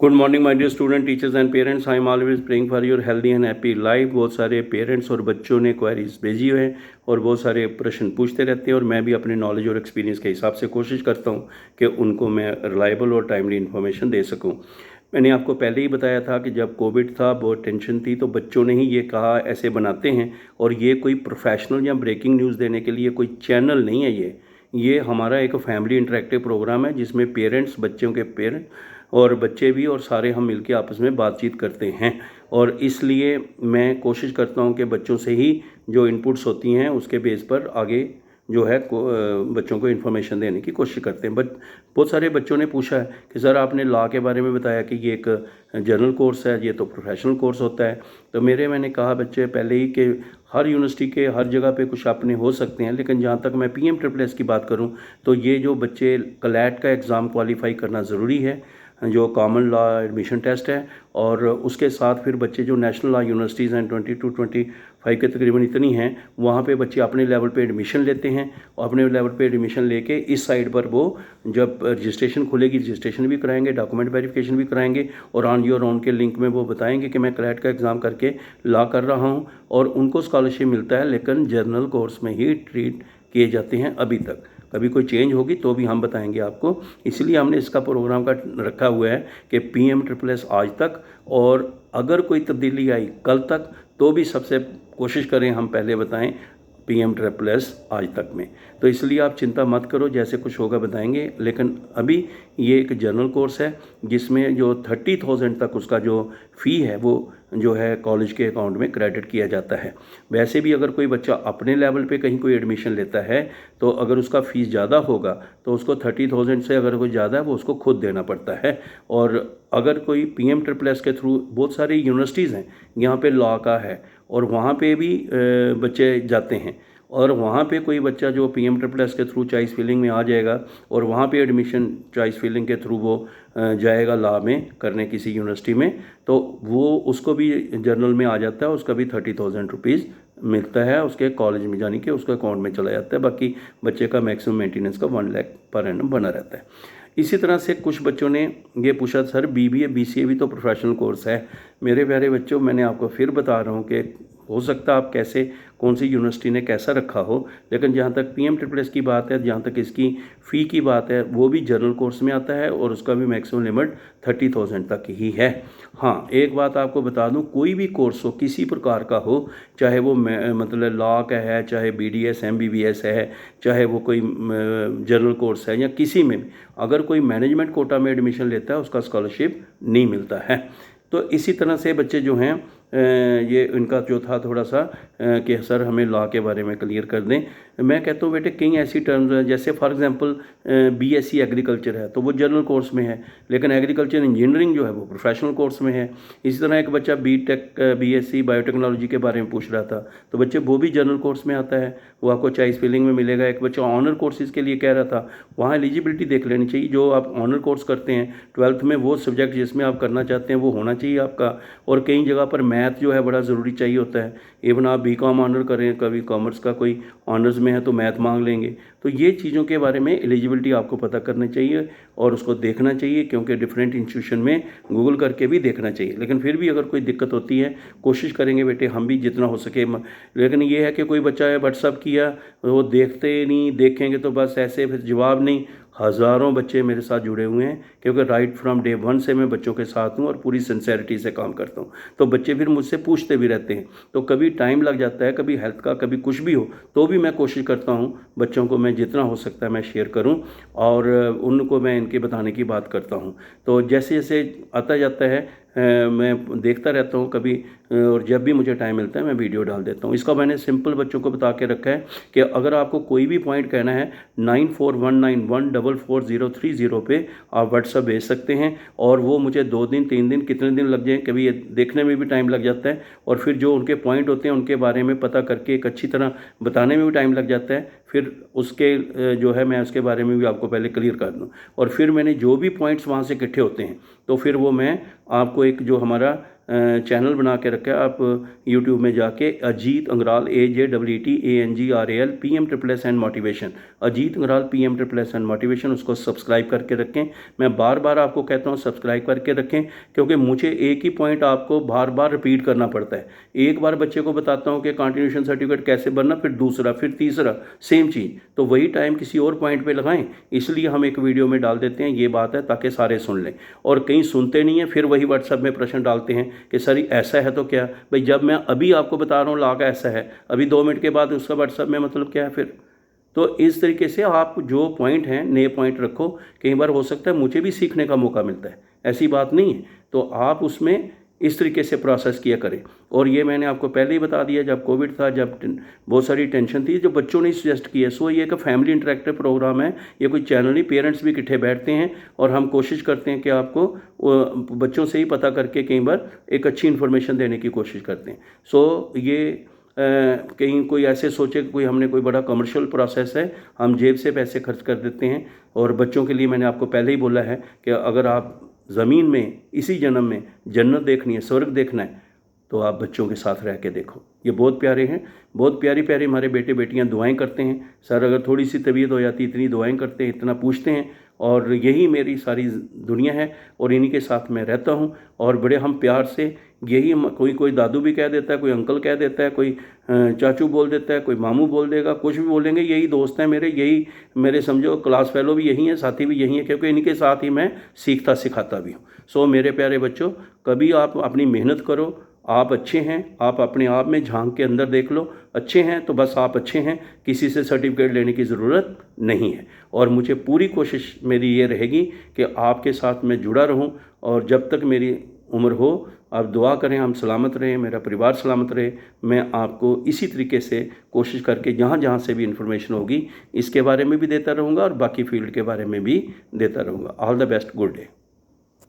Good morning my dear student, teachers and parents. I am always praying for your healthy and happy life. बहुत सारे parents और बच्चों ने queries भेजी हुए हैं और बहुत सारे प्रश्न पूछते रहते हैं और मैं भी अपने नॉलेज और एक्सपीरियंस के हिसाब से कोशिश करता हूं कि उनको मैं रिलायबल और टाइमली इन्फॉर्मेशन दे सकूं। मैंने आपको पहले ही बताया था कि जब कोविड था, बहुत टेंशन थी, तो बच्चों ने ही ये कहा ऐसे बनाते हैं। और ये कोई प्रोफेशनल या ब्रेकिंग न्यूज़ देने के लिए कोई चैनल नहीं है। ये हमारा एक फैमिली इंटरेक्टिव प्रोग्राम है जिसमें पेरेंट्स, बच्चों के पेरेंट्स और बच्चे भी और सारे हम मिलके आपस में बातचीत करते हैं। और इसलिए मैं कोशिश करता हूं कि बच्चों से ही जो इनपुट्स होती हैं उसके बेस पर आगे जो है बच्चों को इन्फॉर्मेशन देने की कोशिश करते हैं। बट बहुत सारे बच्चों ने पूछा है कि सर आपने लॉ के बारे में बताया कि ये एक जनरल कोर्स है, ये तो प्रोफेशनल कोर्स होता है। तो मैंने कहा बच्चे पहले ही कि हर यूनिवर्सिटी के हर जगह पे कुछ अपने हो सकते हैं, लेकिन जहाँ तक मैं PMSSS की बात करूँ तो ये जो बच्चे क्लैट का एग्ज़ाम क्वालिफाई करना ज़रूरी है, जो कॉमन लॉ एडमिशन टेस्ट है। और उसके साथ फिर बच्चे जो नेशनल लॉ यूनिवर्सिटीज़ हैं 22-25 के तकरीबन इतनी हैं, वहाँ पे बच्चे अपने लेवल पे एडमिशन लेते हैं और अपने लेवल पे एडमिशन लेके इस साइड पर वो जब रजिस्ट्रेशन खुलेगी रजिस्ट्रेशन भी कराएंगे, डॉक्यूमेंट वेरिफिकेशन भी कराएंगे और ऑन योर ओन के लिंक में वो बताएंगे कि मैं क्लैट का एग्ज़ाम करके लॉ कर रहा हूँ और उनको स्कॉलरशिप मिलता है। लेकिन जर्नल कोर्स में ही ट्रीट किए जाते हैं अभी तक। कभी कोई चेंज होगी तो भी हम बताएंगे आपको। इसलिए हमने इसका प्रोग्राम का रखा हुआ है कि PMSSS आज तक, और अगर कोई तब्दीली आई कल तक तो भी सबसे कोशिश करें हम पहले बताएं PMSSS आज तक में। तो इसलिए आप चिंता मत करो, जैसे कुछ होगा बताएंगे। लेकिन अभी ये एक जनरल कोर्स है जिसमें जो 30,000 तक उसका जो फ़ी है वो जो है कॉलेज के अकाउंट में क्रेडिट किया जाता है। वैसे भी अगर कोई बच्चा अपने लेवल पे कहीं कोई एडमिशन लेता है तो अगर उसका फ़ीस ज़्यादा होगा तो उसको 30,000 से अगर कोई ज़्यादा है वो उसको खुद देना पड़ता है। और अगर कोई PMSSS के थ्रू, बहुत सारी यूनिवर्सिटीज़ हैं यहाँ पे लॉ का है और वहाँ पे भी बच्चे जाते हैं, और वहाँ पे कोई बच्चा जो PMSSS के थ्रू चॉइस फिलिंग में आ जाएगा और वहाँ पे एडमिशन चॉइस फिलिंग के थ्रू वो जाएगा लॉ में करने किसी यूनिवर्सिटी में, तो वो उसको भी जर्नल में आ जाता है, उसका भी 30,000 रुपीज़ मिलता है उसके कॉलेज में, जाने के उसके अकाउंट में चला जाता है। बाकी बच्चे का मैक्सिमम मेंटेनेंस का 1 लाख पर एनम बना रहता है। इसी तरह से कुछ बच्चों ने ये पूछा सर BBA BCA भी तो प्रोफेशनल कोर्स है। मेरे प्यारे बच्चों, मैंने आपको फिर बता रहा हूँ कि हो सकता है आप कैसे, कौन सी यूनिवर्सिटी ने कैसा रखा हो, लेकिन जहाँ तक PMSSS की बात है, जहाँ तक इसकी फ़ी की बात है, वो भी जनरल कोर्स में आता है और उसका भी मैक्सिमम लिमिट 30,000 तक ही है। हाँ, एक बात आपको बता दूँ, कोई भी कोर्स हो, किसी प्रकार का हो, चाहे वो मतलब लॉ का है, चाहे BDS MBBS है, चाहे वो कोई जनरल कोर्स है या किसी में भी, अगर कोई मैनेजमेंट कोटा में एडमिशन लेता है उसका स्कॉलरशिप नहीं मिलता है। तो इसी तरह से बच्चे जो हैं ये इनका जो था थोड़ा सा कि सर हमें लॉ के बारे में क्लियर कर दें। मैं कहता हूँ बेटे कई ऐसी टर्म्स हैं, जैसे फॉर एग्जांपल BSc एग्रीकल्चर है तो वो जनरल कोर्स में है, लेकिन एग्रीकल्चर इंजीनियरिंग जो है वो प्रोफेशनल कोर्स में है। इसी तरह एक बच्चा BTech BSc बायोटेक्नोलॉजी के बारे में पूछ रहा था, तो बच्चे वो भी जनरल कोर्स में आता है, वो आपको चॉइस फिलिंग में मिलेगा। एक बच्चा ऑनर कोर्सेज के लिए कह रहा था, वहाँ एलिजिबिलिटी देख लेनी चाहिए। जो आप ऑनर कोर्स करते हैं 12th में, वो सब्जेक्ट जिसमें आप करना चाहते हैं वो होना चाहिए आपका। और कई जगह पर मैथ जो है बड़ा ज़रूरी चाहिए होता है। इवन आप BCom ऑनर करें, कभी कॉमर्स का कोई ऑनर्स में है तो मैथ मांग लेंगे। तो ये चीज़ों के बारे में एलिजिबिलिटी आपको पता करनी चाहिए और उसको देखना चाहिए, क्योंकि डिफरेंट इंस्टीट्यूशन में गूगल करके भी देखना चाहिए। लेकिन फिर भी अगर कोई दिक्कत होती है, कोशिश करेंगे बेटे हम भी जितना हो सके। लेकिन ये है कि कोई बच्चा है व्हाट्सअप किया, वो देखते नहीं, देखेंगे तो बस ऐसे, फिर जवाब नहीं। हज़ारों बच्चे मेरे साथ जुड़े हुए हैं, क्योंकि राइट फ्रॉम डे 1 से मैं बच्चों के साथ हूँ और पूरी सिंसेरिटी से काम करता हूँ। तो बच्चे फिर मुझसे पूछते भी रहते हैं, तो कभी टाइम लग जाता है, कभी हेल्थ का, कभी कुछ भी हो, तो भी मैं कोशिश करता हूँ बच्चों को मैं जितना हो सकता है मैं शेयर करूँ और उनको मैं इनके बताने की बात करता हूँ। तो जैसे जैसे आता जाता है मैं देखता रहता हूँ कभी, और जब भी मुझे टाइम मिलता है मैं वीडियो डाल देता हूँ। इसका मैंने सिंपल बच्चों को बता के रखा है कि अगर आपको कोई भी पॉइंट कहना है 9419144030 पे आप व्हाट्सअप भेज सकते हैं, और वो मुझे 2 दिन 3 दिन कितने दिन लग जाए, कभी ये देखने में भी टाइम लग जाता है और फिर जो उनके पॉइंट होते हैं उनके बारे में पता करके एक अच्छी तरह बताने में भी टाइम लग जाता है। फिर उसके जो है मैं उसके बारे में भी आपको पहले क्लियर कर दूँ, और फिर मैंने जो भी पॉइंट्स वहाँ से इकट्ठे होते हैं तो फिर वो मैं आपको एक जो हमारा चैनल बना के रखा है, आप यूट्यूब में जाके Ajeet Angral AJEETANGRAL PM motivation, Ajeet Angral PM motivation, उसको सब्सक्राइब करके रखें। मैं बार बार आपको कहता हूँ सब्सक्राइब करके रखें, क्योंकि मुझे एक ही पॉइंट आपको बार बार रिपीट करना पड़ता है। एक बार बच्चे को बताता हूँ कि कॉन्टिन्यूशन सर्टिफिकेट कैसे बनना, फिर दूसरा, फिर तीसरा, सेम चीज़, तो वही टाइम किसी और पॉइंट पे लगाएं, इसलिए हम एक वीडियो में डाल देते हैं। ये बात है ताकि सारे सुन लें, और कहीं सुनते नहीं हैं, फिर वही व्हाट्सएप में प्रश्न डालते हैं कि सर ऐसा है तो क्या। भाई जब मैं अभी आपको बता रहा हूँ ला का ऐसा है, अभी 2 मिनट के बाद उसका व्हाट्सएप में मतलब क्या है फिर। तो इस तरीके से आप जो पॉइंट हैं नए पॉइंट रखो। कई बार हो सकता है मुझे भी सीखने का मौका मिलता है, ऐसी बात नहीं है, तो आप उसमें इस तरीके से प्रोसेस किया करें। और ये मैंने आपको पहले ही बता दिया, जब कोविड था, जब बहुत सारी टेंशन थी, जो बच्चों ने सजेस्ट किया। सो ये एक फैमिली इंटरेक्टिव प्रोग्राम है, ये कोई चैनल नहीं, पेरेंट्स भी इकट्ठे बैठते हैं और हम कोशिश करते हैं कि आपको बच्चों से ही पता करके कई बार एक अच्छी इन्फॉर्मेशन देने की कोशिश करते हैं। सो ये कहीं कोई ऐसे सोचे कि कोई हमने कोई बड़ा कमर्शियल प्रोसेस है, हम जेब से पैसे खर्च कर देते हैं। और बच्चों के लिए मैंने आपको पहले ही बोला है कि अगर आप ज़मीन में इसी जन्म में जन्नत देखनी है, स्वर्ग देखना है, तो आप बच्चों के साथ रह के देखो। ये बहुत प्यारे हैं, बहुत प्यारी प्यारी हमारे बेटे बेटियां दुआएं करते हैं। सर अगर थोड़ी सी तबीयत हो जाती, इतनी दुआएं करते हैं, इतना पूछते हैं, और यही मेरी सारी दुनिया है और इन्हीं के साथ मैं रहता हूँ। और बड़े हम प्यार से यही, कोई दादू भी कह देता है, कोई अंकल कह देता है, कोई चाचू बोल देता है, कोई मामू बोल देगा, कुछ भी बोलेंगे, यही दोस्त हैं मेरे, यही मेरे समझो क्लास फेलो भी यही हैं, साथी भी यही हैं, क्योंकि इन्हीं के साथ ही मैं सीखता सिखाता भी हूँ। सो मेरे प्यारे बच्चों, कभी आप अपनी मेहनत करो, आप अच्छे हैं, आप अपने आप में झांक के अंदर देख लो, अच्छे हैं तो बस आप अच्छे हैं, किसी से सर्टिफिकेट लेने की ज़रूरत नहीं है। और मुझे पूरी कोशिश मेरी ये रहेगी कि आपके साथ मैं जुड़ा रहूं, और जब तक मेरी उम्र हो आप दुआ करें, हम सलामत रहें, मेरा परिवार सलामत रहे। मैं आपको इसी तरीके से कोशिश करके जहाँ जहाँ से भी इन्फॉर्मेशन होगी इसके बारे में भी देता रहूँगा और बाकी फील्ड के बारे में भी देता रहूँगा। All the best, good day.